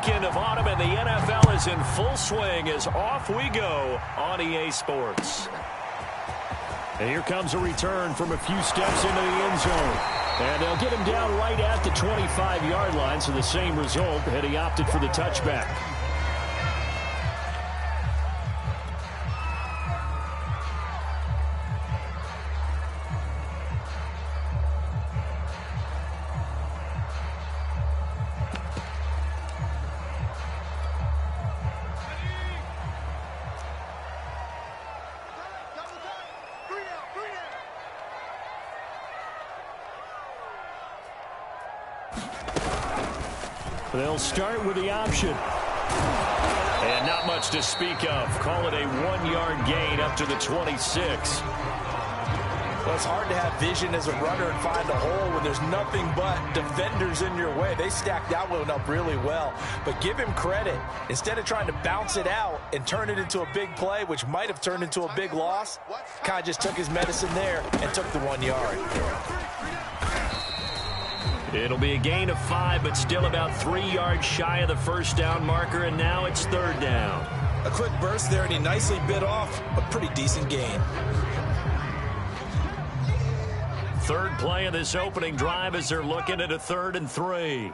weekend of autumn, and the NFL is in full swing as off we go on EA Sports. And here comes a return from a few steps into the end zone. And they'll get him down right at the 25-yard line, so the same result, had he opted for the touchback. They'll start with the option. And not much to speak of. Call it a 1-yard gain up to the 26. Well, it's hard to have vision as a runner and find a hole when there's nothing but defenders in your way. They stacked that one up really well. But give him credit. Instead of trying to bounce it out and turn it into a big play, which might have turned into a big loss, kind of just took his medicine there and took the 1 yard. It'll be a gain of 5, but still about 3 yards shy of the first down marker, and now it's third down. A quick burst there, and he nicely bit off a pretty decent gain. Third play of this opening drive as they're looking at a 3rd and 3.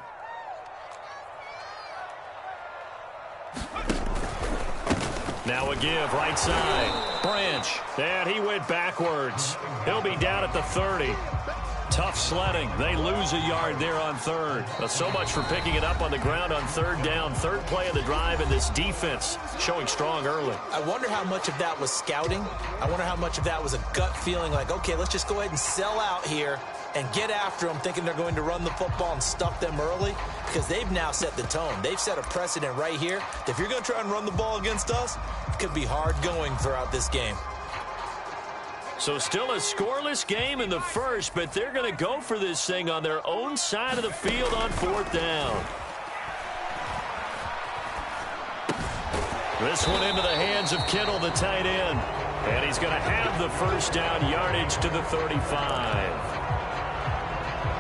Now a give, right side. Branch, and he went backwards. He'll be down at the 30. Tough sledding. They lose a yard there on 3rd. So much for picking it up on the ground on 3rd down. 3rd play of the drive, and this defense showing strong early. I wonder how much of that was scouting. I wonder how much of that was a gut feeling like, okay, let's just go ahead and sell out here and get after them, thinking they're going to run the football and stuff them early, because they've now set the tone. They've set a precedent right here. If you're going to try and run the ball against us, it could be hard going throughout this game. So still a scoreless game in the first, but they're going to go for this thing on their own side of the field on 4th down. This one into the hands of Kittle, the tight end. And he's going to have the first down yardage to the 35.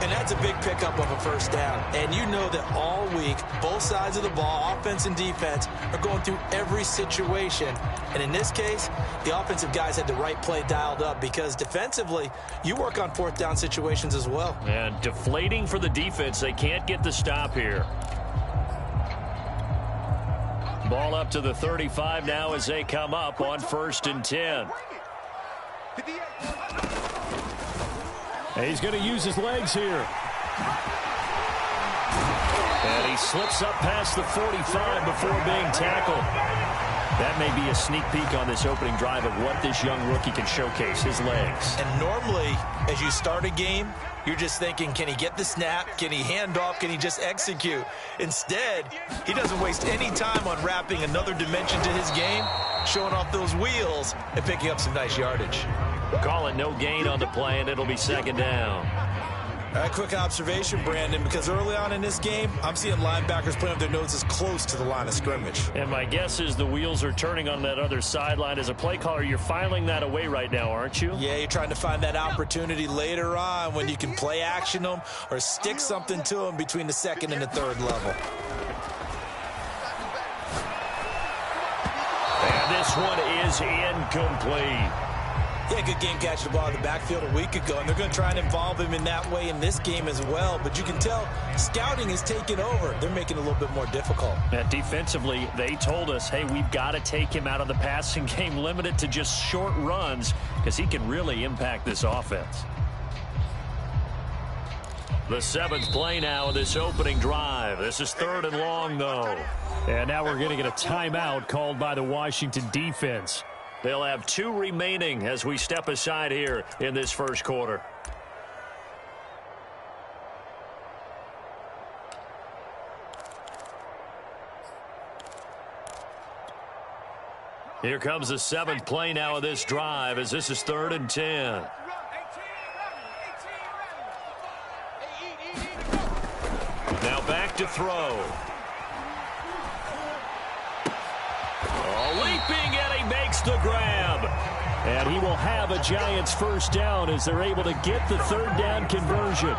And that's a big pickup of a first down. And you know that all week, both sides of the ball, offense and defense, are going through every situation. And in this case, the offensive guys had the right play dialed up, because defensively, you work on 4th down situations as well. And deflating for the defense. They can't get the stop here. Ball up to the 35 now as they come up on 1st and 10. And he's going to use his legs here. And he slips up past the 45 before being tackled. That may be a sneak peek on this opening drive of what this young rookie can showcase, his legs. And normally, as you start a game, you're just thinking, can he get the snap? Can he hand off? Can he just execute? Instead, he doesn't waste any time on wrapping another dimension to his game, showing off those wheels and picking up some nice yardage. Call it no gain on the play, and it'll be 2nd down. A quick observation, Brandon, because early on in this game, I'm seeing linebackers playing with their noses close to the line of scrimmage. And my guess is the wheels are turning on that other sideline. As a play caller, you're filing that away right now, aren't you? Yeah, you're trying to find that opportunity later on when you can play action them or stick something to them between the 2nd and the 3rd level. And this one is incomplete. Yeah, good game catching the ball in the backfield a week ago, and they're going to try and involve him in that way in this game as well. But you can tell scouting is taking over. They're making it a little bit more difficult. And defensively, they told us, hey, we've got to take him out of the passing game, limit it to just short runs, because he can really impact this offense. The 7th play now of this opening drive. This is 3rd and long, though. And now we're going to get a timeout called by the Washington defense. They'll have 2 remaining as we step aside here in this first quarter. Here comes the 7th play now of this drive as this is 3rd and 10. Now back to throw. Leaping, and he makes the grab. And he will have a Giants first down as they're able to get the 3rd down conversion.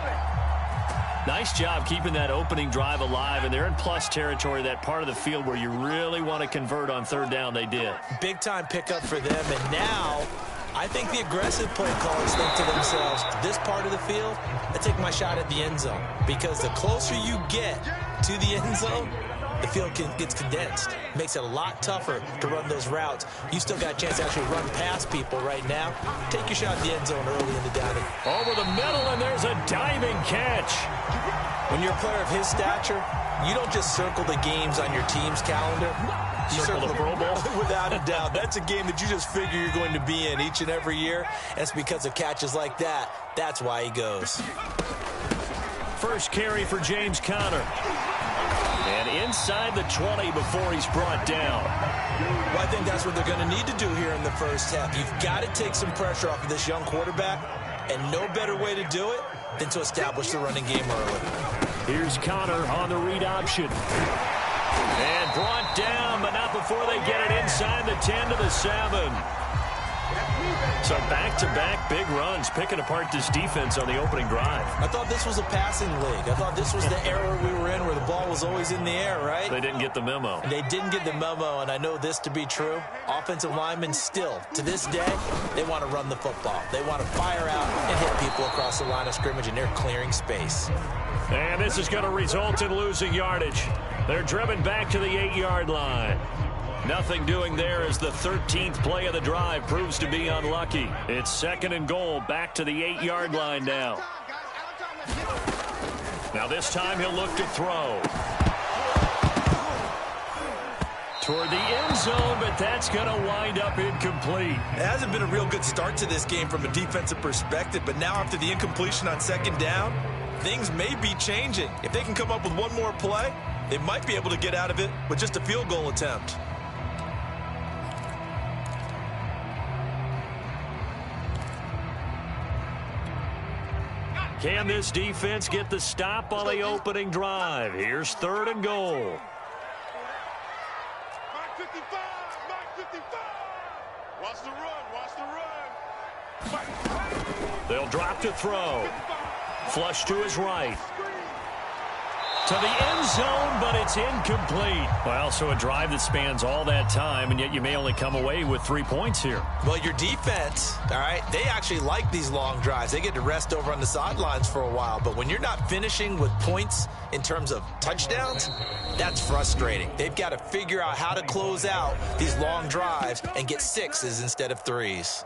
Nice job keeping that opening drive alive, and they're in plus territory, that part of the field where you really want to convert on third down. They did. Big-time pickup for them, and now I think the aggressive play callers think to themselves, this part of the field, I take my shot at the end zone, because the closer you get to the end zone, the field gets condensed. Makes it a lot tougher to run those routes. You still got a chance to actually run past people right now. Take your shot at the end zone early in the downing. Over the middle, and there's a diving catch. When you're a player of his stature, you don't just circle the games on your team's calendar. You circle the Pro Bowl? Without a doubt. That's a game that you just figure you're going to be in each and every year. And it's because of catches like that. That's why he goes. First carry for James Conner. And inside the 20 before he's brought down. Well, I think that's what they're going to need to do here in the first half. You've got to take some pressure off of this young quarterback, and no better way to do it than to establish the running game early. Here's Conner on the read option. And brought down, but not before they get it inside the 10 to the 7. So back-to-back big runs, picking apart this defense on the opening drive. I thought this was a passing league. I thought this was the era we were in where the ball was always in the air, right? They didn't get the memo. They didn't get the memo, and I know this to be true. Offensive linemen still, to this day, they want to run the football. They want to fire out and hit people across the line of scrimmage, and they're clearing space. And this is going to result in losing yardage. They're driven back to the 8-yard line. Nothing doing there as the 13th play of the drive proves to be unlucky. It's 2nd and goal, back to the 8-yard line now. Now this time he'll look to throw. Toward the end zone, but that's going to wind up incomplete. It hasn't been a real good start to this game from a defensive perspective, but now after the incompletion on 2nd down, things may be changing. If they can come up with one more play, they might be able to get out of it with just a field goal attempt. Can this defense get the stop on the opening drive? Here's 3rd and goal. Mark 55, Mark 55. Watch the run, watch the run. They'll drop to throw. Flush to his right. To the end zone, but it's incomplete. Well, so a drive that spans all that time, and yet you may only come away with 3 points here. Well, your defense, all right, they actually like these long drives. They get to rest over on the sidelines for a while. But when you're not finishing with points in terms of touchdowns, that's frustrating. They've got to figure out how to close out these long drives and get 6s instead of 3s.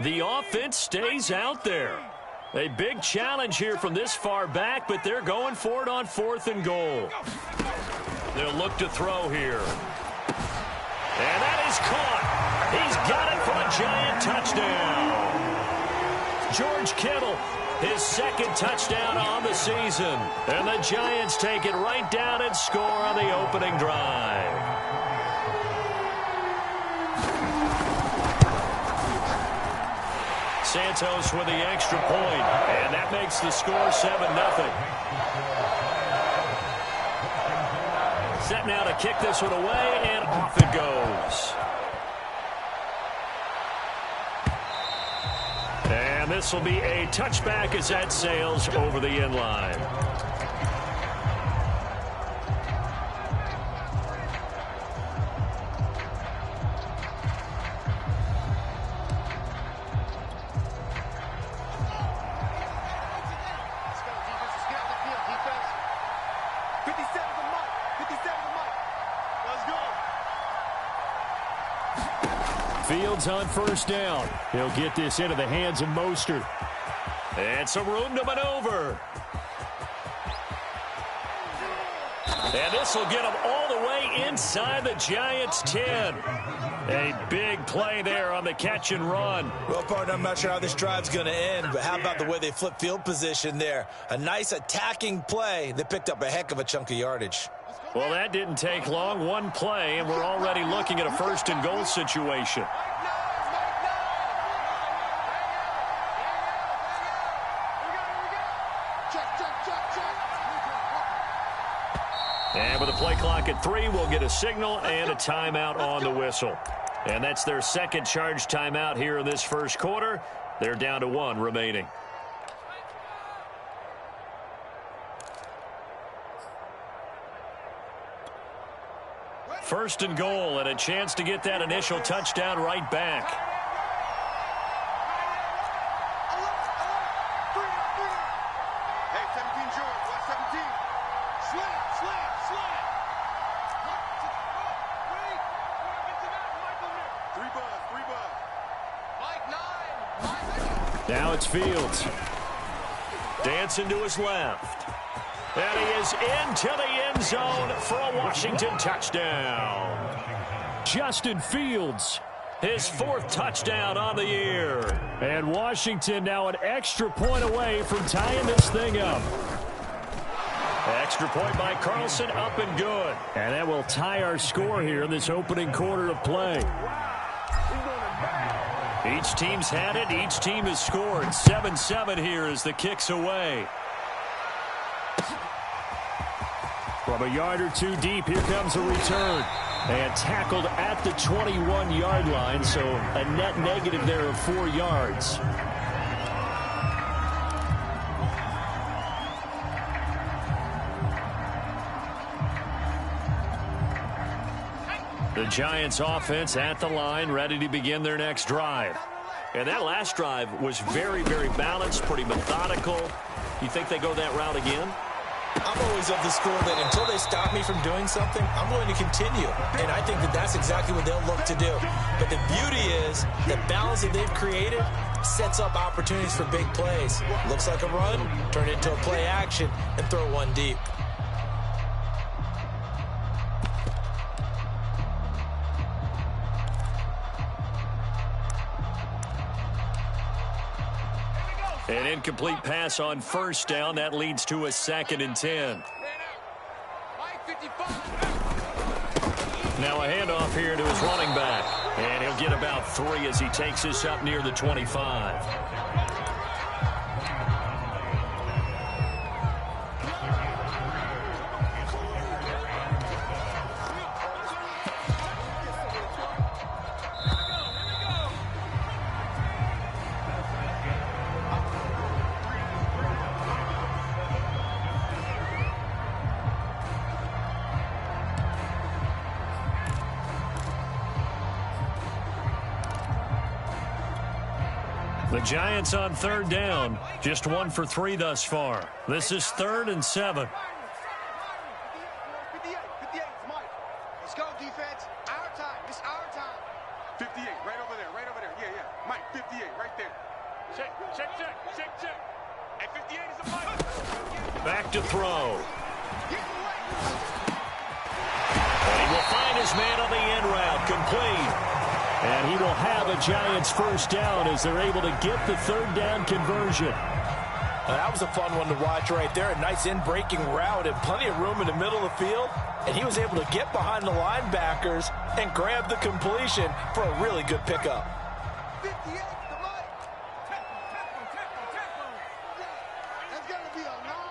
The offense stays out there. A big challenge here from this far back, but they're going for it on 4th and goal. They'll look to throw here. And that is caught. He's got it for a Giant touchdown. George Kittle, his 2nd touchdown on the season. And the Giants take it right down and score on the opening drive. Santos with the extra point, and that makes the score 7-0. Set now to kick this one away, and off it goes. And this will be a touchback as that sails over the end line. Fields on 1st down. He'll get this into the hands of Mostert. And some room to maneuver. And this will get him all the way inside the Giants' 10. A big play there on the catch and run. Well, partner, I'm not sure how this drive's going to end, but how about the way they flip field position there? A nice attacking play. They picked up a heck of a chunk of yardage. Well, that didn't take long. One play, and we're already looking at a 1st and goal situation. Check, check, check. clock at 3. We'll get a signal and a timeout on the whistle. And that's their second charge timeout here in this first quarter. They're down to 1 remaining. First and goal, and a chance to get that initial touchdown right back. Hey, 17 George, watch 17. Slant. Three buzz. Mike 9. Now it's Fields. Dancing to his left. And he is into the end zone for a Washington touchdown. Justin Fields, his 4th touchdown on the year. And Washington now an extra point away from tying this thing up. Extra point by Carlson, up and good. And that will tie our score here in this opening quarter of play. Each team's had it. Each team has scored. 7-7 here as the kick's away. From a yard or 2 deep, here comes a return. And tackled at the 21-yard line, so a net negative there of 4 yards. The Giants offense at the line, ready to begin their next drive. And that last drive was very, very balanced, pretty methodical. You think they go that route again? I'm always of the school that until they stop me from doing something, I'm going to continue. And I think that that's exactly what they'll look to do. But the beauty is the balance that they've created sets up opportunities for big plays. Looks like a run, turn it into a play action, and throw one deep. An incomplete pass on first down. That leads to a 2nd and 10. Now a handoff here to his running back. And he'll get about 3 as he takes this up near the 25. The Giants on 3rd down. Just 1 for 3 thus far. This is 3rd and 7. 58, Mike. Let's go, defense. Our time. It's our time. 58, right over there. Yeah. Mike, 58, right there. Check. And 58 is a Mike. Back to throw. And he will find his man on the end route. Complete. And he will have a Giants first down as they're able to get the 3rd down conversion. That was a fun one to watch right there. A nice in-breaking route and plenty of room in the middle of the field. And he was able to get behind the linebackers and grab the completion for a really good pickup. 58 to Mike. That's going to be a long...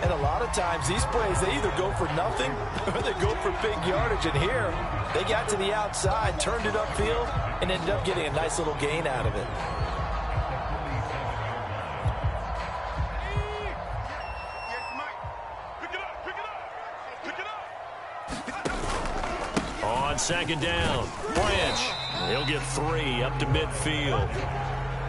And a lot of times, these plays, they either go for nothing or they go for big yardage. And here, they got to the outside, turned it upfield, and ended up getting a nice little gain out of it. On 2nd down, Branch. He'll get 3 up to midfield.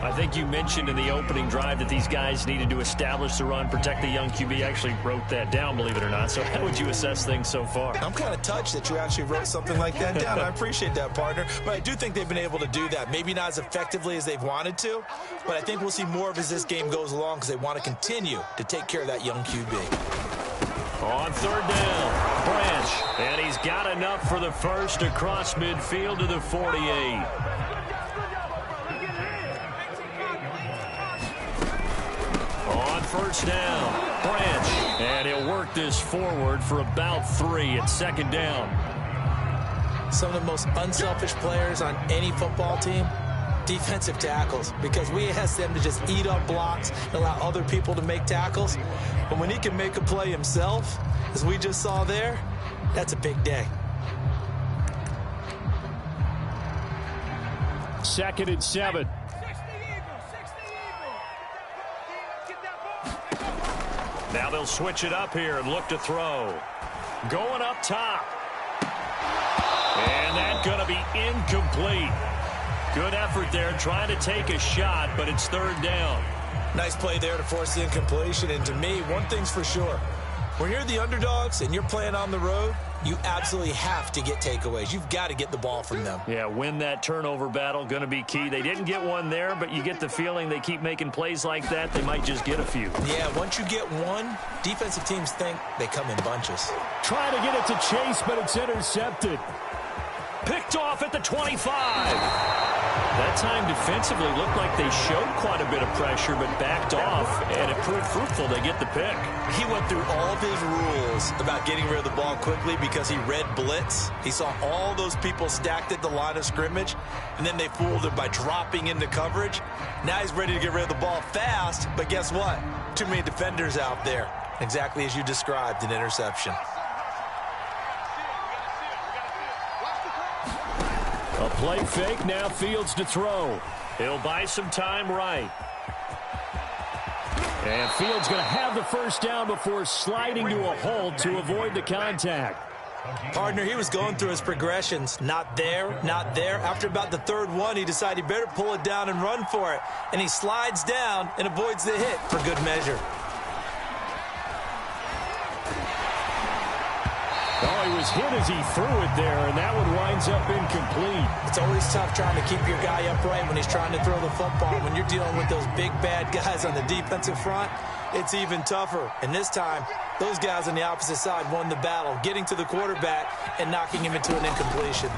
I think you mentioned in the opening drive that these guys needed to establish the run, protect the young QB. Actually wrote that down, believe it or not. So how would you assess things so far? I'm kind of touched that you actually wrote something like that down. I appreciate that, partner. But I do think they've been able to do that. Maybe not as effectively as they've wanted to, but I think we'll see more of as this game goes along because they want to continue to take care of that young QB. On 3rd down, Branch. And he's got enough for the first across midfield to the 48. On 1st down, Branch. And he'll work this forward for about 3 at 2nd down. Some of the most unselfish players on any football team Defensive tackles, because we ask them to just eat up blocks and allow other people to make tackles. But when he can make a play himself, as we just saw there, that's a big day. 2nd and 7. Now they'll switch it up here and look to throw. Going up top. And that's going to be incomplete. Good effort there, trying to take a shot, but it's 3rd down. Nice play there to force the incompletion. And to me, one thing's for sure. When you're the underdogs and you're playing on the road, you absolutely have to get takeaways. You've got to get the ball from them. Yeah, win that turnover battle, going to be key. They didn't get one there, but you get the feeling they keep making plays like that, they might just get a few. Yeah, once you get one, defensive teams think they come in bunches. Trying to get it to Chase, but it's intercepted. Picked off at the 25. That time defensively looked like they showed quite a bit of pressure, but backed off, and it proved fruitful. They get the pick. He went through all of his rules about getting rid of the ball quickly because he read blitz. He saw all those people stacked at the line of scrimmage, and then they fooled him by dropping into coverage. Now he's ready to get rid of the ball fast, but guess what? Too many defenders out there. Exactly as you described, an interception. A play fake, now Fields to throw. He'll buy some time right. And Fields going to have the 1st down before sliding to a hold to avoid the contact. Partner, he was going through his progressions. Not there, not there. After about the 3rd one, he decided he better pull it down and run for it. And he slides down and avoids the hit for good measure. Oh, he was hit as he threw it there, and that one winds up incomplete. It's always tough trying to keep your guy upright when he's trying to throw the football. When you're dealing with those big, bad guys on the defensive front, it's even tougher. And this time, those guys on the opposite side won the battle, getting to the quarterback and knocking him into an incompletion.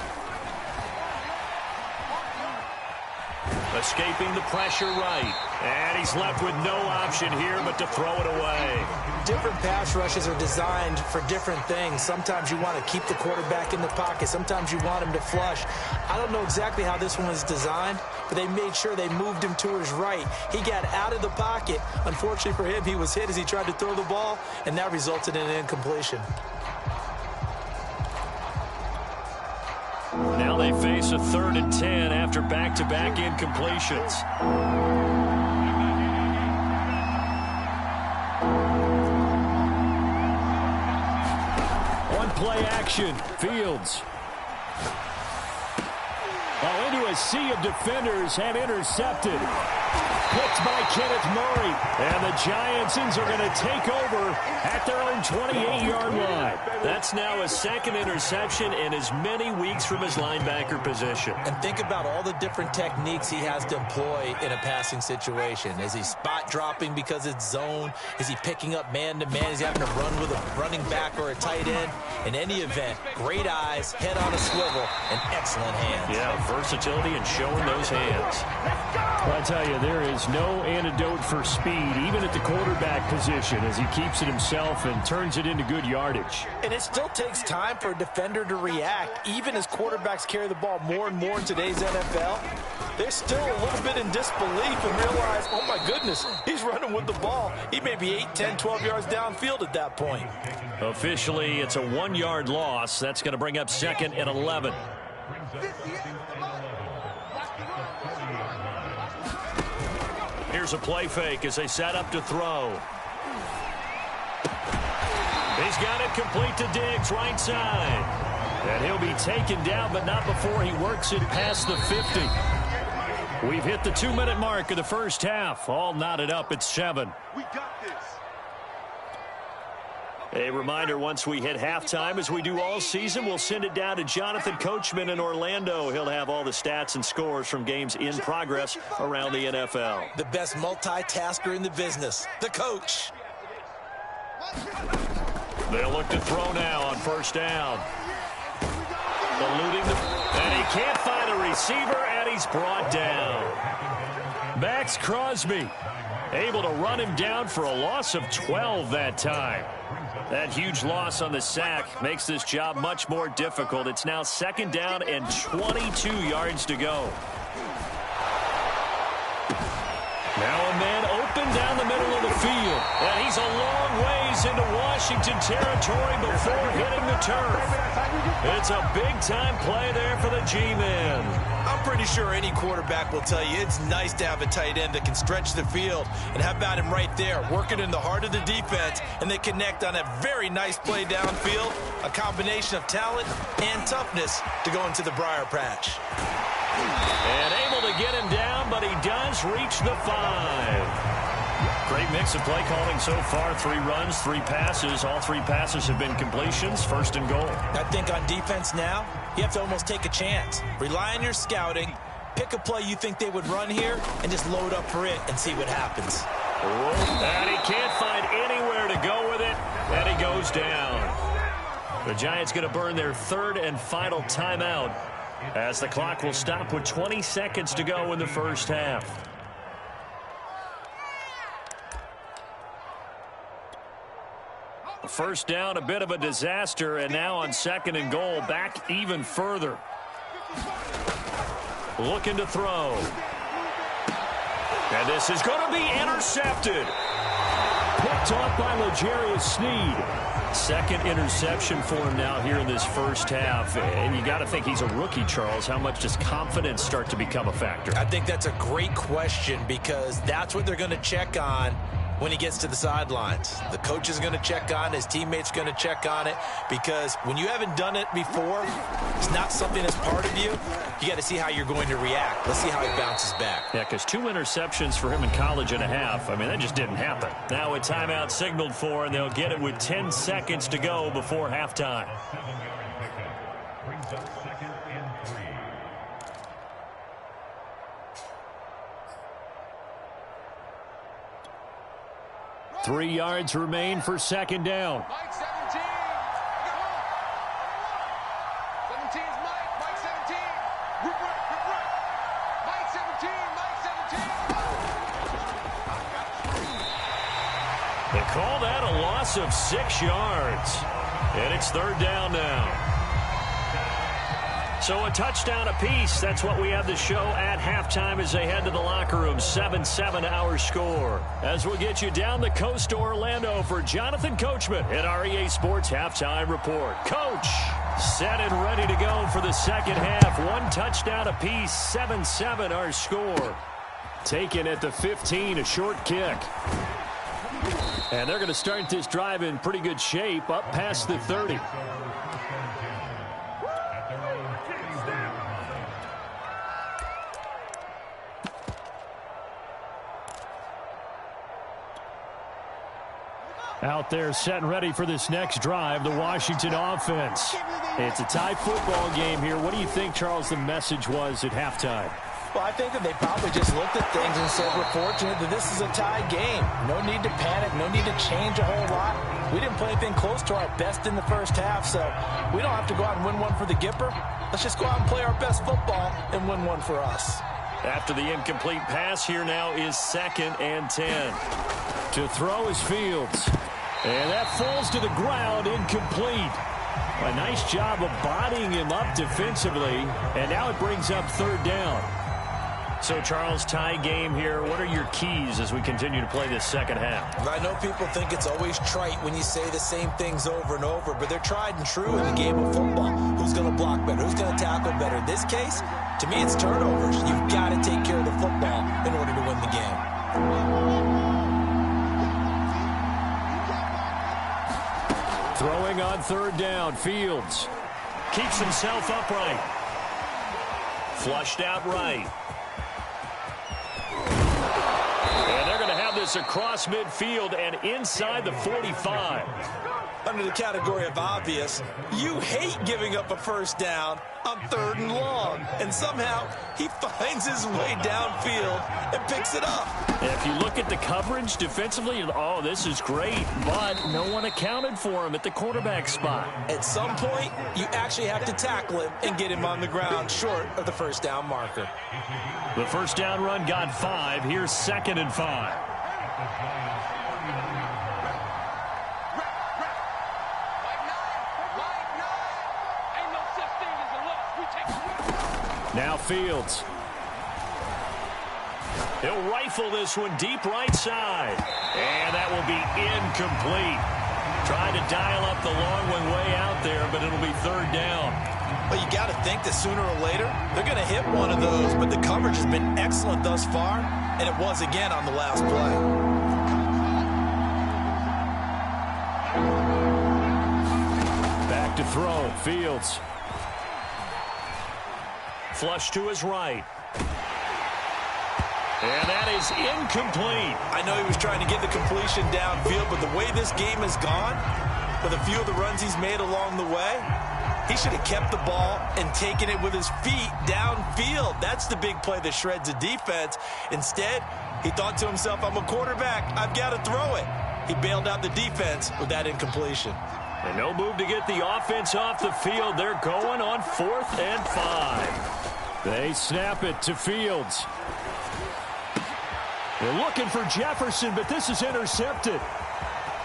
Escaping the pressure right. And he's left with no option here but to throw it away. Different pass rushes are designed for different things. Sometimes you want to keep the quarterback in the pocket. Sometimes you want him to flush. I don't know exactly how this one was designed, but they made sure they moved him to his right. He got out of the pocket. Unfortunately for him, he was hit as he tried to throw the ball, and that resulted in an incompletion. Now they face a 3rd and 10 after back-to-back incompletions. On play action, Fields. Into a sea of defenders and intercepted. Picked by Kenneth Murray. And the Giantsons are going to take over at their own 28-yard line. That's now a 2nd interception in as many weeks from his linebacker position. And think about all the different techniques he has to employ in a passing situation. Is he spot dropping because it's zone? Is he picking up man-to-man? Is he having to run with a running back or a tight end? In any event, great eyes, head on a swivel, and excellent hands. Yeah, versatility and showing those hands. Well, I tell you, there is no antidote for speed, even at the quarterback position, as he keeps it himself and turns it into good yardage. And it still takes time for a defender to react. Even as quarterbacks carry the ball more and more in today's NFL, they're still a little bit in disbelief and realize, oh my goodness, he's running with the ball. He may be 8, 10, 12 yards downfield at that point. Officially, it's a 1-yard loss. That's going to bring up 2nd and 11. Here's a play fake as they set up to throw. He's got it complete to Diggs, right side. And he'll be taken down, but not before he works it past the 50. We've hit the 2-minute mark of the first half. All knotted up at 7. We got this. A reminder, once we hit halftime, as we do all season, we'll send it down to Jonathan Coachman in Orlando. He'll have all the stats and scores from games in progress around the NFL. The best multitasker in the business, the coach. They'll look to throw now on 1st down. Eluding and he can't find a receiver, and he's brought down. Max Crosby able to run him down for a loss of 12 that time. That huge loss on the sack makes this job much more difficult. It's now 2nd down and 22 yards to go. Now a man open down the middle of the field. And he's a long ways into Washington territory before hitting the turf. It's a big-time play there for the G-Man. I'm pretty sure any quarterback will tell you it's nice to have a tight end that can stretch the field. And how about him right there, working in the heart of the defense, and they connect on a very nice play downfield, a combination of talent and toughness to go into the briar patch. And able to get him down, but he does reach the 5. Great mix of play calling so far. 3 runs, 3 passes. All 3 passes have been completions. First and goal. I think on defense now, you have to almost take a chance. Rely on your scouting. Pick a play you think they would run here and just load up for it and see what happens. And he can't find anywhere to go with it, and he goes down. The Giants going to burn their 3rd and final timeout as the clock will stop with 20 seconds to go in the first half. First down, a bit of a disaster, and now on 2nd and goal, back even further. Looking to throw. And this is going to be intercepted. Picked off by L'Jarius Sneed. 2nd interception for him now here in this first half. And you got to think he's a rookie, Charles. How much does confidence start to become a factor? I think that's a great question because that's what they're going to check on when he gets to the sidelines. The coach is going to check on it. His teammates going to check on it because when you haven't done it before, it's not something that's part of you. You got to see how you're going to react. Let's see how he bounces back. Yeah, because 2 interceptions for him in college and a half. I mean, that just didn't happen. Now a timeout signaled for, and they'll get it with 10 seconds to go before halftime. Three yards remain for 2nd down. Mike 17. 17's Mike. Mike 17. Rip right. Mike 17. Mike 17. They call that a loss of 6 yards. And it's 3rd down now. So a touchdown apiece. That's what we have to show at halftime as they head to the locker room. 7-7 our score. As we'll get you down the coast to Orlando for Jonathan Coachman at our EA Sports Halftime Report. Coach, set and ready to go for the second half. 1 touchdown apiece. 7-7 our score. Taken at the 15, a short kick. And they're going to start this drive in pretty good shape up past the 30. Out there set and ready for this next drive, the Washington offense. It's a tie football game here. What do you think, Charles, the message was at halftime? Well, I think that they probably just looked at things and said, we're fortunate that this is a tie game. No need to panic, no need to change a whole lot. We didn't play anything close to our best in the first half, so we don't have to go out and win one for the Gipper. Let's just go out and play our best football and win one for us. After the incomplete pass, here now is 2nd and 10. To throw is Fields. And that falls to the ground, incomplete. A nice job of bodying him up defensively, and now it brings up 3rd down. So, Charles, tie game here. What are your keys as we continue to play this second half? I know people think it's always trite when you say the same things over and over, but they're tried and true in the game of football. Who's going to block better? Who's going to tackle better? In this case, to me, it's turnovers. You've got to take care of the football in order to win the game. Throwing on 3rd down, Fields keeps himself upright. Flushed out right. And they're going to have this across midfield and inside the 45. Under the category of obvious, you hate giving up a first down on 3rd and long. And somehow, he finds his way downfield and picks it up. If you look at the coverage defensively, oh, this is great. But no one accounted for him at the quarterback spot. At some point, you actually have to tackle him and get him on the ground short of the first down marker. The first down run got 5. Here's 2nd and 5. Now Fields. He'll rifle this one deep right side. And that will be incomplete. Trying to dial up the long one way out there, but it'll be third down. Well, you got to think that sooner or later, they're going to hit one of those, but the coverage has been excellent thus far, and it was again on the last play. Back to throw, Fields. Flush to his right. And that is incomplete. I know he was trying to get the completion downfield, but the way this game has gone, with a few of the runs he's made along the way, he should have kept the ball and taken it with his feet downfield. That's the big play that shreds a defense. Instead, he thought to himself, I'm a quarterback. I've got to throw it. He bailed out the defense with that incompletion. And no move to get the offense off the field. They're going on 4th and 5. They snap it to Fields. They're looking for Jefferson, but this is intercepted.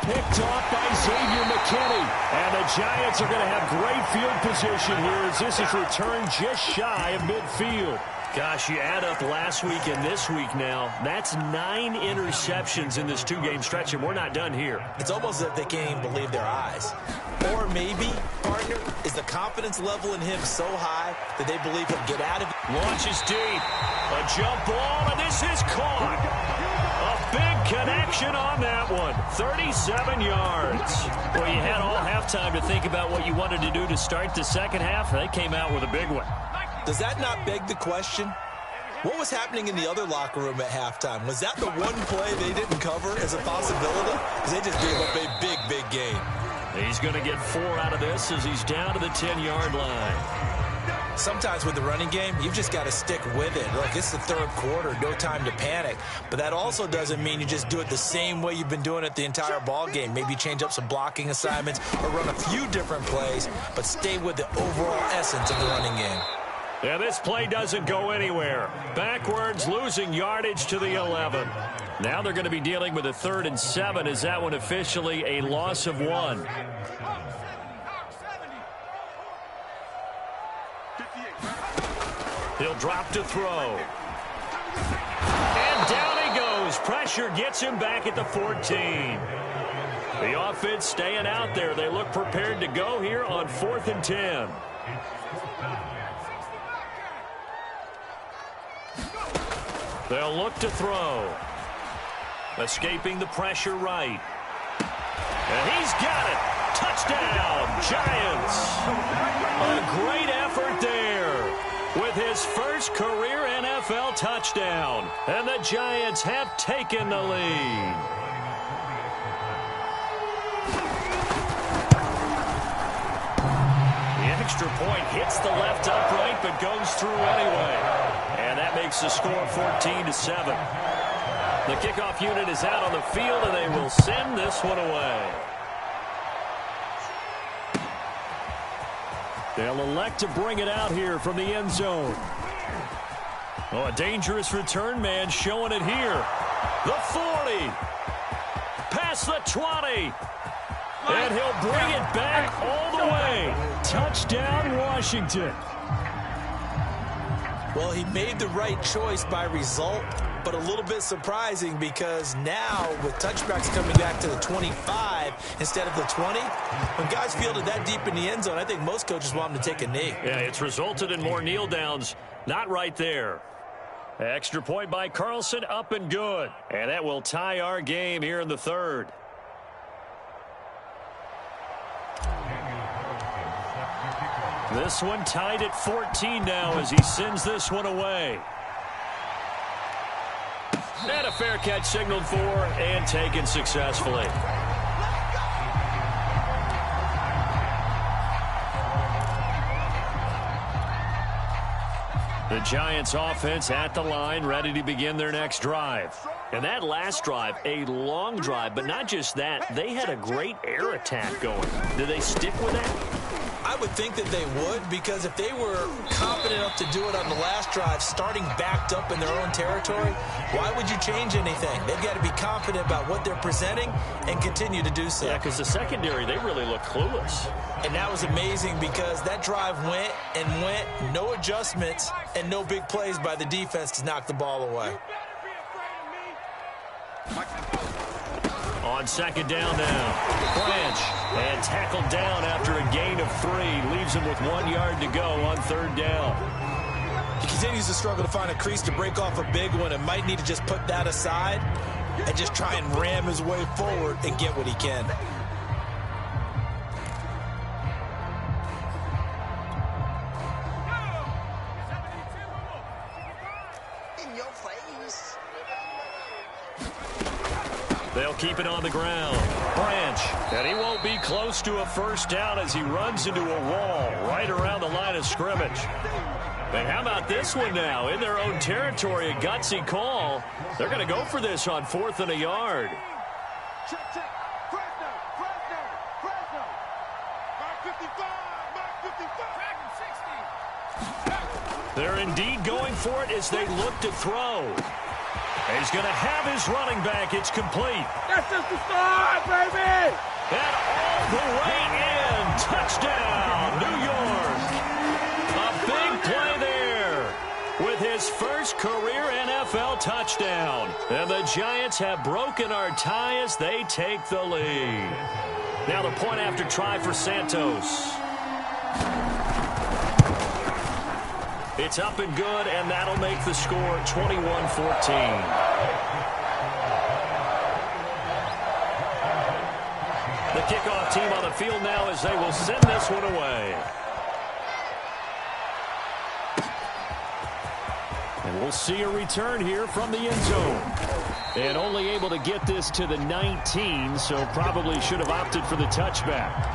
Picked off by Xavier McKinney. And the Giants are going to have great field position here as this is returned just shy of midfield. Gosh, you add up last week and this week now, that's 9 interceptions in this 2-game stretch, and we're not done here. It's almost as if they can't even believe their eyes. Or maybe, partner, is the confidence level in him so high that they believe he'll get out of it. Launches deep. A jump ball, and this is caught. A big connection on that one. 37 yards. Well, you had all halftime to think about what you wanted to do to start the second half. They came out with a big one. Does that not beg the question? What was happening in the other locker room at halftime? Was that the one play they didn't cover as a possibility? Because they just gave up a big, big gain. He's going to get 4 out of this as he's down to the 10-yard line. Sometimes with the running game, you've just got to stick with it. Look, it's the third quarter, no time to panic. But that also doesn't mean you just do it the same way you've been doing it the entire ball game. Maybe change up some blocking assignments or run a few different plays, but stay with the overall essence of the running game. Yeah, this play doesn't go anywhere. Backwards, losing yardage to the 11. Now they're going to be dealing with a 3rd and 7 as that one officially a loss of 1. He'll drop to throw. And down he goes. Pressure gets him back at the 14. The offense staying out there. They look prepared to go here on 4th and 10. They'll look to throw. Escaping the pressure right. And he's got it. Touchdown, Giants. A great effort there with his first career NFL touchdown. And the Giants have taken the lead. The extra point hits the left upright but goes through anyway. And that makes the score 14-7. The kickoff unit is out on the field, and they will send this one away. They'll elect to bring it out here from the end zone. Oh, a dangerous return man showing it here. The 40. Past the 20. And he'll bring it back all the way. Touchdown, Washington. Well, he made the right choice by result, but a little bit surprising because now with touchbacks coming back to the 25 instead of the 20, when guys fielded that deep in the end zone, I think most coaches want them to take a knee. Yeah, it's resulted in more kneel downs. Not right there. Extra point by Carlson, up and good. And that will tie our game here in the 3rd. This one tied at 14 now as he sends this one away. And a fair catch signaled for and taken successfully. The Giants offense at the line, ready to begin their next drive. And that last drive, a long drive, but not just that. They had a great air attack going. Do they stick with that? I would think that they would, because if they were confident enough to do it on the last drive, starting backed up in their own territory, why would you change anything? They've got to be confident about what they're presenting and continue to do so. Yeah, because the secondary, they really look clueless. And that was amazing because that drive went and went, no adjustments and no big plays by the defense to knock the ball away. On second down now, Branch, and tackled down after a gain of 3. Leaves him with 1 yard to go on third down. He continues to struggle to find a crease to break off a big one and might need to just put that aside and just try and ram his way forward and get what he can. In your face. They'll keep it on the ground. Branch, and he won't be close to a first down as he runs into a wall right around the line of scrimmage. But how about this one now? In their own territory, a gutsy call. They're going to go for this on 4th and a yard. Check, check. Fresno. Mark 55. Mark 55. They're indeed going for it as they look to throw. He's going to have his running back. It's complete. That's just the start, baby. And all the way in. Touchdown, New York. A big play there with his first career NFL touchdown. And the Giants have broken our tie as they take the lead. Now the point after try for Santos. It's up and good, and that'll make the score 21-14. The kickoff team on the field now as they will send this one away. And we'll see a return here from the end zone. And only able to get this to the 19, so probably should have opted for the touchback.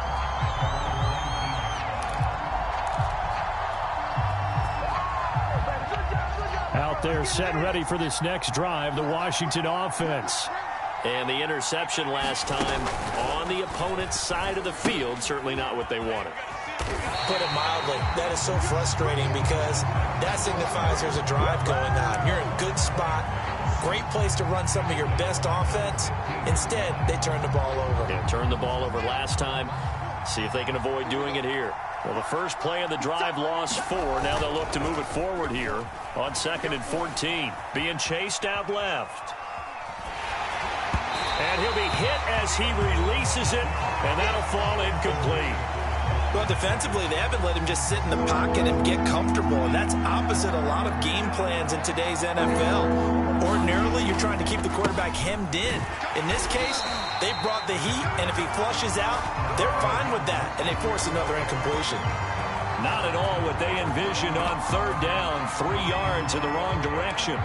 Out there set and ready for this next drive, the Washington offense. And the interception last time on the opponent's side of the field, certainly not what they wanted. Put it mildly, that is so frustrating because that signifies there's a drive going on. You're in a good spot, great place to run some of your best offense. Instead, they turn the ball over. Yeah, turned the ball over last time. See if they can avoid doing it here. Well, the first play of the drive lost 4. Now they'll look to move it forward here on 2nd and 14. Being chased out left. And he'll be hit as he releases it, and that'll fall incomplete. Well, defensively, they haven't let him just sit in the pocket and get comfortable, and that's opposite a lot of game plans in today's NFL. Ordinarily, you're trying to keep the quarterback hemmed in. In this case, they brought the heat, and if he flushes out, they're fine with that, and they force another incompletion. Not at all what they envisioned on third down, 3 yards in the wrong direction.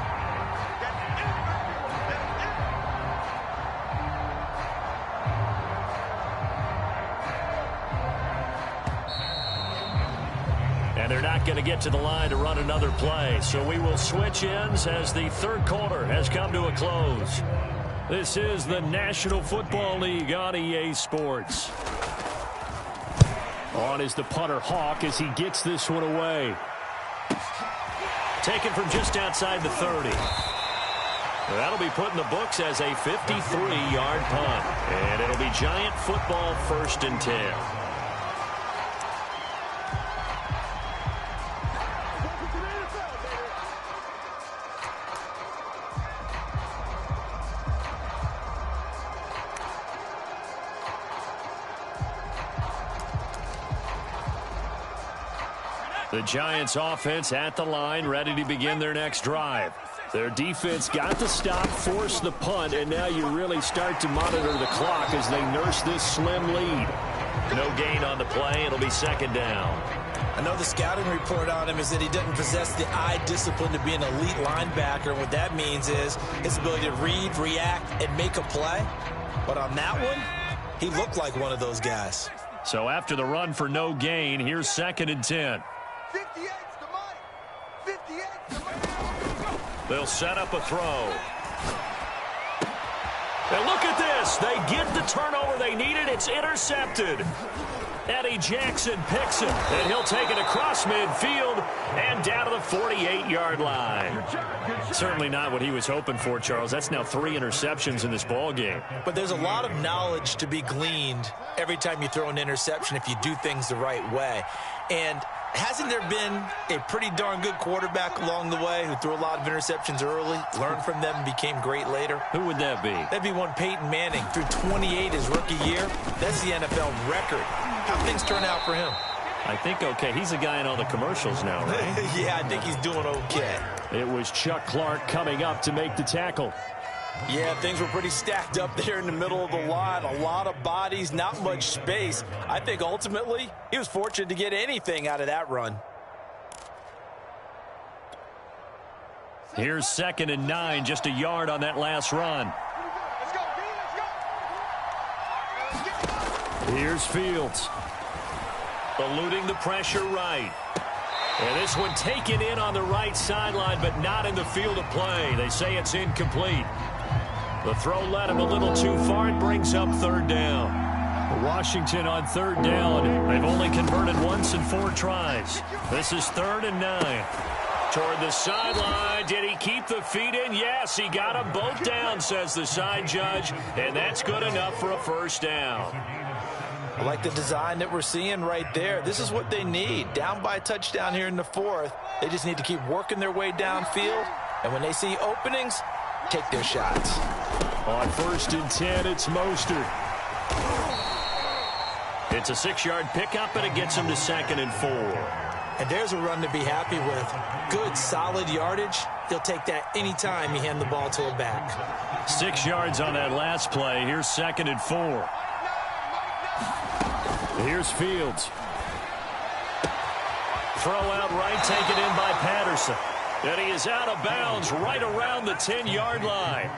And they're not going to get to the line to run another play. So we will switch ends as the third quarter has come to a close. This is the National Football League on EA Sports. On is the punter Hawk as he gets this one away. Taken from just outside the 30. That'll be put in the books as a 53-yard punt. And it'll be Giant football 1st and 10. The Giants offense at the line, ready to begin their next drive. Their defense got the stop, forced the punt, and now you really start to monitor the clock as they nurse this slim lead. No gain on the play. It'll be 2nd down. I know the scouting report on him is that he doesn't possess the eye discipline to be an elite linebacker. And what that means is his ability to read, react, and make a play. But on that one, he looked like one of those guys. So after the run for no gain, here's 2nd and 10. 58's the money. 58's the money. They'll set up a throw. And look at this. They get the turnover they needed. It's intercepted. Eddie Jackson picks him, and he'll take it across midfield and down to the 48-yard line. Certainly not what he was hoping for, Charles. That's now 3 interceptions in this ball game. But there's a lot of knowledge to be gleaned every time you throw an interception if you do things the right way. And hasn't there been a pretty darn good quarterback along the way who threw a lot of interceptions early, learned from them, and became great later? Who would that be? That'd be one Peyton Manning. Threw 28 his rookie year. That's the NFL record. How things turn out for him? I think okay. He's a guy in all the commercials now, right? Yeah, I think he's doing okay. It was Chuck Clark coming up to make the tackle. Yeah, things were pretty stacked up there in the middle of the line. A lot of bodies, not much space. I think ultimately he was fortunate to get anything out of that run. Here's 2nd and 9, just a yard on that last run. Here's Fields. Eluding the pressure right. And this one taken in on the right sideline, but not in the field of play. They say it's incomplete. The throw led him a little too far. It brings up 3rd down. Washington on 3rd down. They've only converted once in 4 tries. This is 3rd and 9. Toward the sideline. Did he keep the feet in? Yes, he got them both down, says the side judge. And that's good enough for a 1st down. I like the design that we're seeing right there. This is what they need. Down by a touchdown here in the 4th. They just need to keep working their way downfield. And when they see openings, take their shots. On 1st and 10, it's Mostert. It's a 6-yard pickup, and it gets him to 2nd and 4. And there's a run to be happy with. Good, solid yardage. He'll take that anytime you hand the ball to a back. 6 yards on that last play. Here's 2nd and 4. Here's Fields. Throw out right, taken in by Patterson. And he is out of bounds right around the 10-yard line.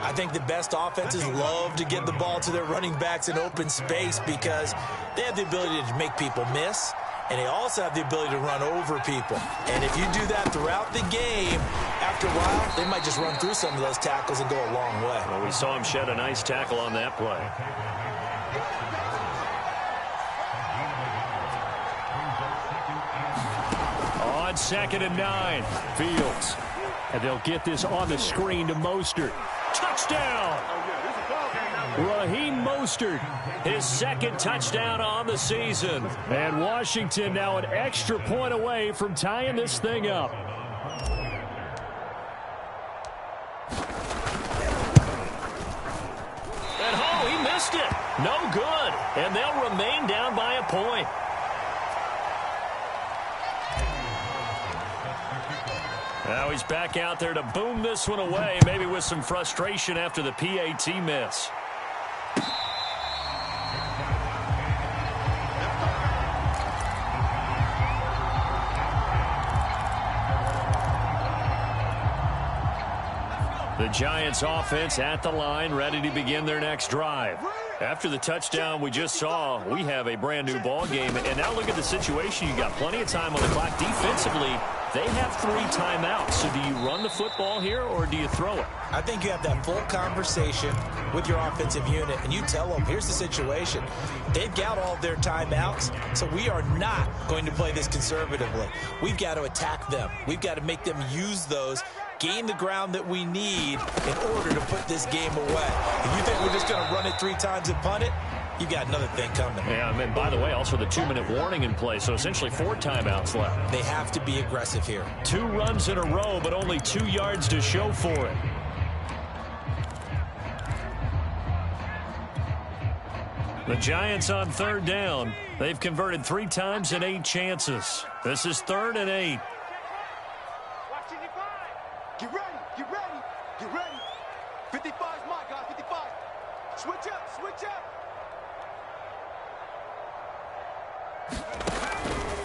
I think the best offenses love to get the ball to their running backs in open space because they have the ability to make people miss, and they also have the ability to run over people. And if you do that throughout the game, after a while, they might just run through some of those tackles and go a long way. Well, we saw him shed a nice tackle on that play. On 2nd and 9, Fields. And they'll get this on the screen to Mostert. Touchdown! Raheem Mostert, his 2nd touchdown on the season. And Washington now an extra point away from tying this thing up. And oh, he missed it. No good. And they'll remain down by a point. Now he's back out there to boom this one away, maybe with some frustration after the PAT miss. The Giants offense at the line, ready to begin their next drive. After the touchdown we just saw, we have a brand new ball game. And now look at the situation. You got plenty of time on the clock. Defensively, they have 3 timeouts. So do you run the football here or do you throw it? I think you have that full conversation with your offensive unit, and you tell them, here's the situation. They've got all their timeouts, so we are not going to play this conservatively. We've got to attack them. We've got to make them use those, gain the ground that we need in order to put this game away. If you think we're just going to run it 3 times and punt it, you got another thing coming. Yeah, I mean, by the way, also the 2-minute warning in play, so essentially 4 timeouts left. They have to be aggressive here. 2 runs in a row, but only 2 yards to show for it. The Giants on 3rd down. They've converted 3 times in 8 chances. This is 3rd and 8. Get ready, get ready, get ready. 55 is my guy, 55. Switch up, switch up.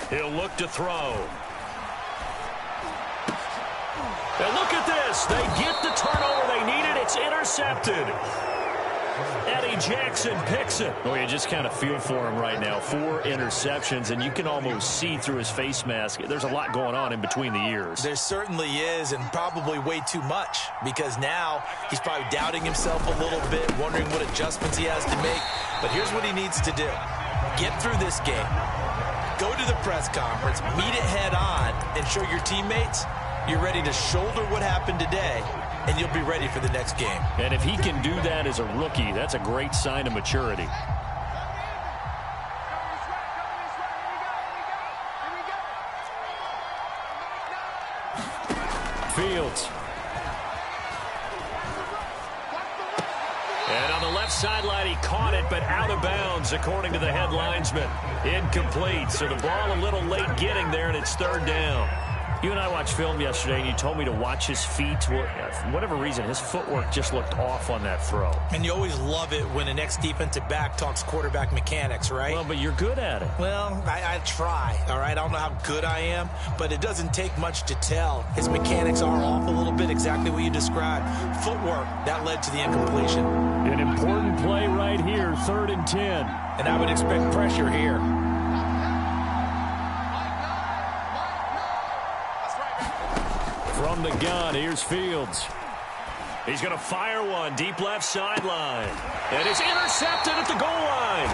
He'll look to throw. And look at this. They get the turnover they needed. It's intercepted. Eddie Jackson picks it. Oh, you just kind of feel for him right now. 4 interceptions, and you can almost see through his face mask. There's a lot going on in between the ears. There certainly is, and probably way too much, because now he's probably doubting himself a little bit, wondering what adjustments he has to make. But here's what he needs to do. Get through this game. Go to the press conference, meet it head on, and show your teammates you're ready to shoulder what happened today, and you'll be ready for the next game. And if he can do that as a rookie, that's a great sign of maturity. Fields. And on the left sideline, he caught it, but out of bounds, according to the head linesman. Incomplete, so the ball a little late getting there, and it's third down. You and I watched film yesterday, and you told me to watch his feet. Well, for whatever reason, his footwork just looked off on that throw. And you always love it when an ex-defensive back talks quarterback mechanics, right? Well, but you're good at it. Well, I try, all right? I don't know how good I am, but it doesn't take much to tell. His mechanics are off a little bit, exactly what you described. Footwork, that led to the incompletion. An important play right here, 3rd and 10. And I would expect pressure here. From the gun, here's Fields. He's going to fire one deep left sideline. And it's intercepted at the goal line.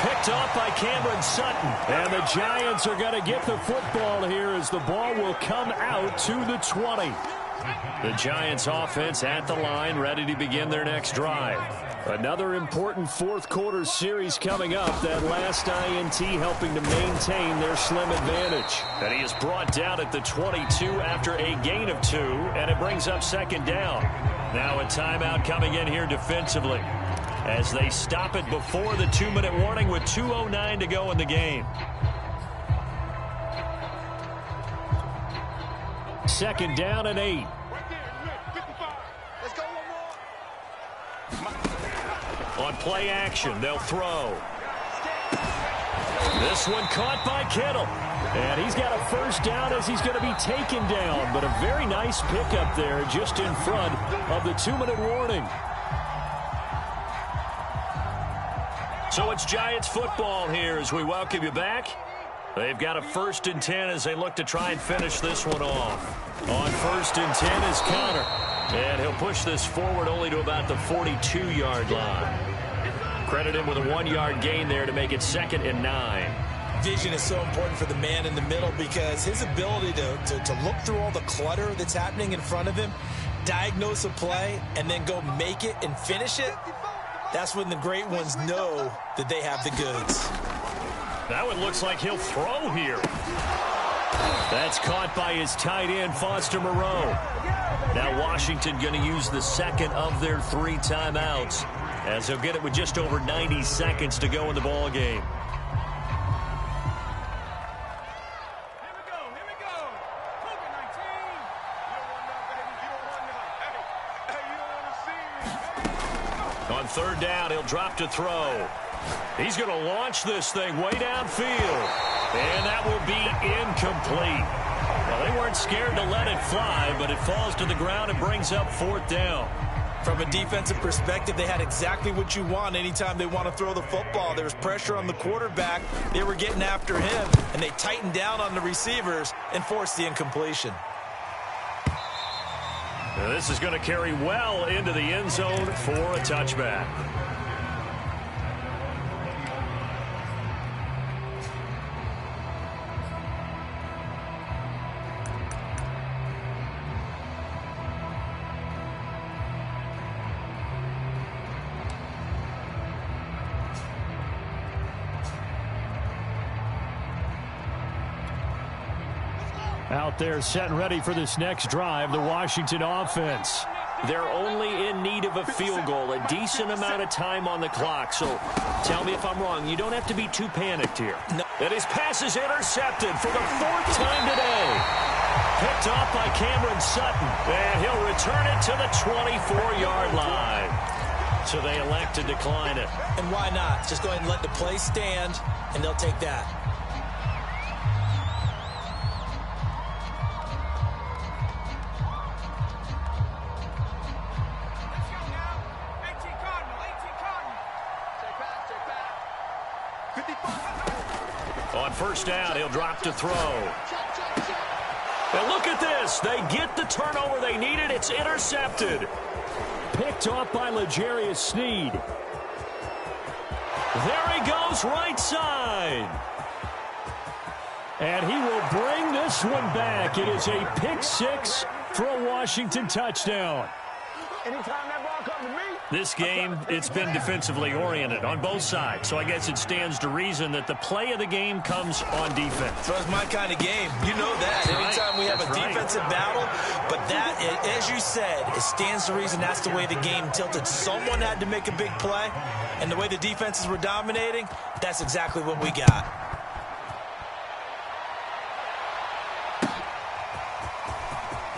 Picked off by Cameron Sutton. And the Giants are going to get the football here as the ball will come out to the 20. The Giants offense at the line, ready to begin their next drive. Another important fourth-quarter series coming up. That last INT helping to maintain their slim advantage. And he is brought down at the 22 after a gain of 2, and it brings up 2nd down. Now a timeout coming in here defensively as they stop it before the 2-minute warning with 2:09 to go in the game. 2nd down and 8. Let's go one more. On play action, they'll throw. This one caught by Kittle. And he's got a 1st down as he's going to be taken down. But a very nice pickup there just in front of the 2-minute warning. So it's Giants football here as we welcome you back. They've got a 1st and 10 as they look to try and finish this one off. On 1st and 10 is Connor. And he'll push this forward only to about the 42-yard line. Credit him with a 1-yard gain there to make it 2nd and 9. Vision is so important for the man in the middle because his ability to look through all the clutter that's happening in front of him, diagnose a play, and then go make it and finish it, that's when the great ones know that they have the goods. That one looks like he'll throw here. That's caught by his tight end, Foster Moreau. Now Washington going to use the 2nd of their 3 timeouts as they'll get it with just over 90 seconds to go in the ball game. On 3rd down, he'll drop to throw. He's going to launch this thing way downfield. And that will be incomplete. Well, they weren't scared to let it fly, but it falls to the ground and brings up 4th down. From a defensive perspective, they had exactly what you want anytime they want to throw the football. There was pressure on the quarterback. They were getting after him, and they tightened down on the receivers and forced the incompletion. Now this is going to carry well into the end zone for a touchback. Out there set and ready for this next drive, the Washington offense. They're only in need of a field goal, a decent amount of time on the clock. So tell me if I'm wrong. You don't have to be too panicked here. No. And his pass is intercepted for the 4th time today. Picked off by Cameron Sutton. And he'll return it to the 24-yard line. So they elect to decline it. And why not? Just go ahead and let the play stand, and they'll take that. On 1st down, he'll drop to throw. And look at this. They get the turnover they needed. It's intercepted. Picked off by L'Jarius Sneed. There he goes, right side. And he will bring this one back. It is a pick 6 for a Washington touchdown. Anytime that ball comes to me, This game, it's been defensively oriented on both sides. So I guess it stands to reason that the play of the game comes on defense. So it's my kind of game. You know that. Anytime we have a defensive battle. But that, as you said, it stands to reason that's the way the game tilted. Someone had to make a big play. And the way the defenses were dominating, that's exactly what we got.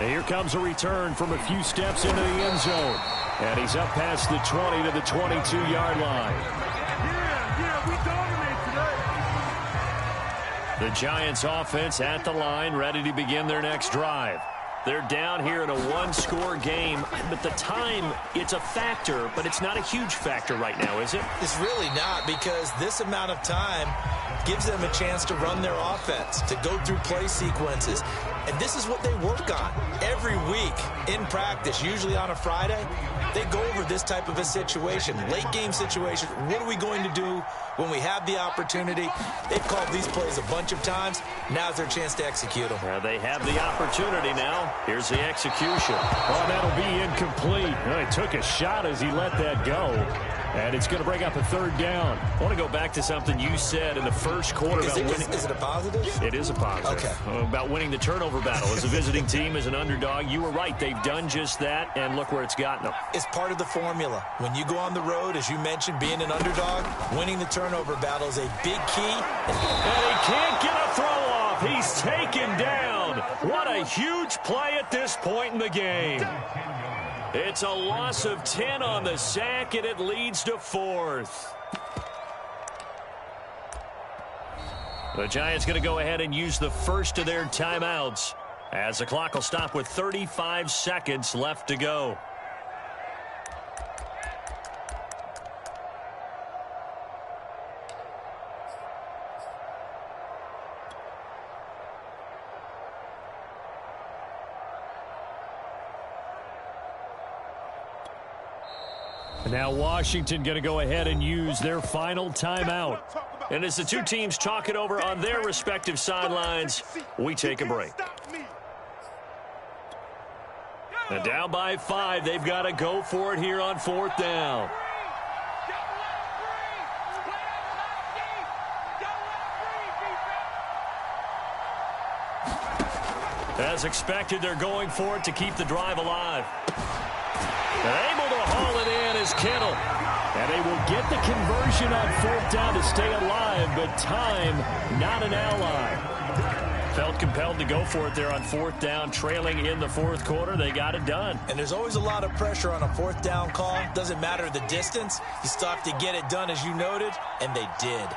And here comes a return from a few steps into the end zone. And he's up past the 20 to the 22-yard line. Yeah, we dominate today. The Giants offense at the line, ready to begin their next drive. They're down here in a one-score game, but the time, it's a factor, but it's not a huge factor right now, is it? It's really not, because this amount of time gives them a chance to run their offense, to go through play sequences. And this is what they work on every week in practice, usually on a Friday. They go over this type of a situation, late game situation. What are we going to do when we have the opportunity? They've called these plays a bunch of times. Now's their chance to execute them. They have the opportunity now. Here's the execution. Oh, that'll be incomplete. He took a shot as he let that go. And it's going to bring up a third down. I want to go back to something you said in the first quarter about winning. Is it a positive? It is a positive. Okay. About winning the turnover battle. As a visiting team, as an underdog, you were right. They've done just that, and look where it's gotten them. It's part of the formula. When you go on the road, as you mentioned, being an underdog, winning the turnover battle is a big key. And he can't get a throw off. He's taken down. What a huge play at this point in the game. It's a loss of 10 on the sack, and it leads to 4th. The Giants going to go ahead and use the first of their timeouts as the clock will stop with 35 seconds left to go. Now Washington going to go ahead and use their final timeout. And as the two teams talk it over on their respective sidelines, we take a break. And down by 5, they've got to go for it here on 4th down. As expected, they're going for it to keep the drive alive. And able to haul it in is Kittle. And they will get the conversion on 4th down to stay alive, but time not an ally. Felt compelled to go for it there on 4th down, trailing in the 4th quarter. They got it done. And there's always a lot of pressure on a 4th down call. Doesn't matter the distance. You still have to get it done, as you noted, and they did.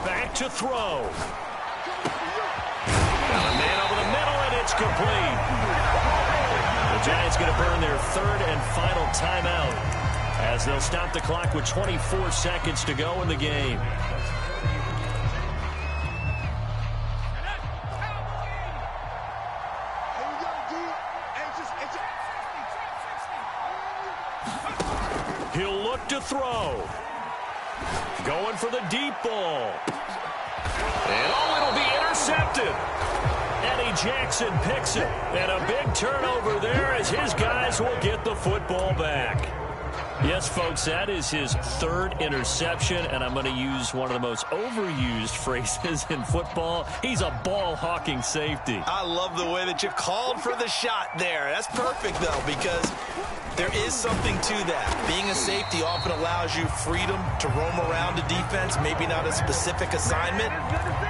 Back to throw. Got a man over the middle, and it's complete. The Giants going to burn their 3rd and final timeout as they'll stop the clock with 24 seconds to go in the game. He'll look to throw. Going for the deep ball. And it'll be intercepted. Eddie Jackson picks it. And a big turnover there as his guys will get the football back. Yes, folks, that is his 3rd interception, and I'm going to use one of the most overused phrases in football. He's a ball-hawking safety. I love the way that you called for the shot there. That's perfect, though, because there is something to that. Being a safety often allows you freedom to roam around a defense, maybe not a specific assignment.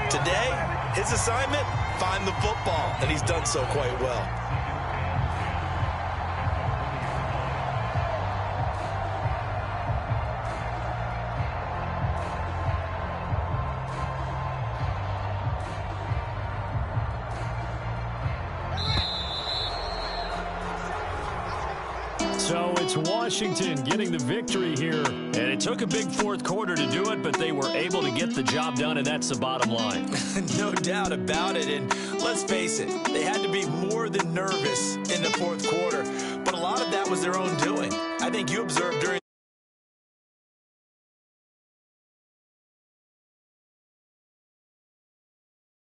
Today, his assignment, find the football, and he's done so quite well. So it's Washington getting the victory here. And it took a big 4th quarter to do it, but they were able to get the job done, and that's the bottom line. No doubt about it. And let's face it, they had to be more than nervous in the 4th quarter. But a lot of that was their own doing. I think you observed during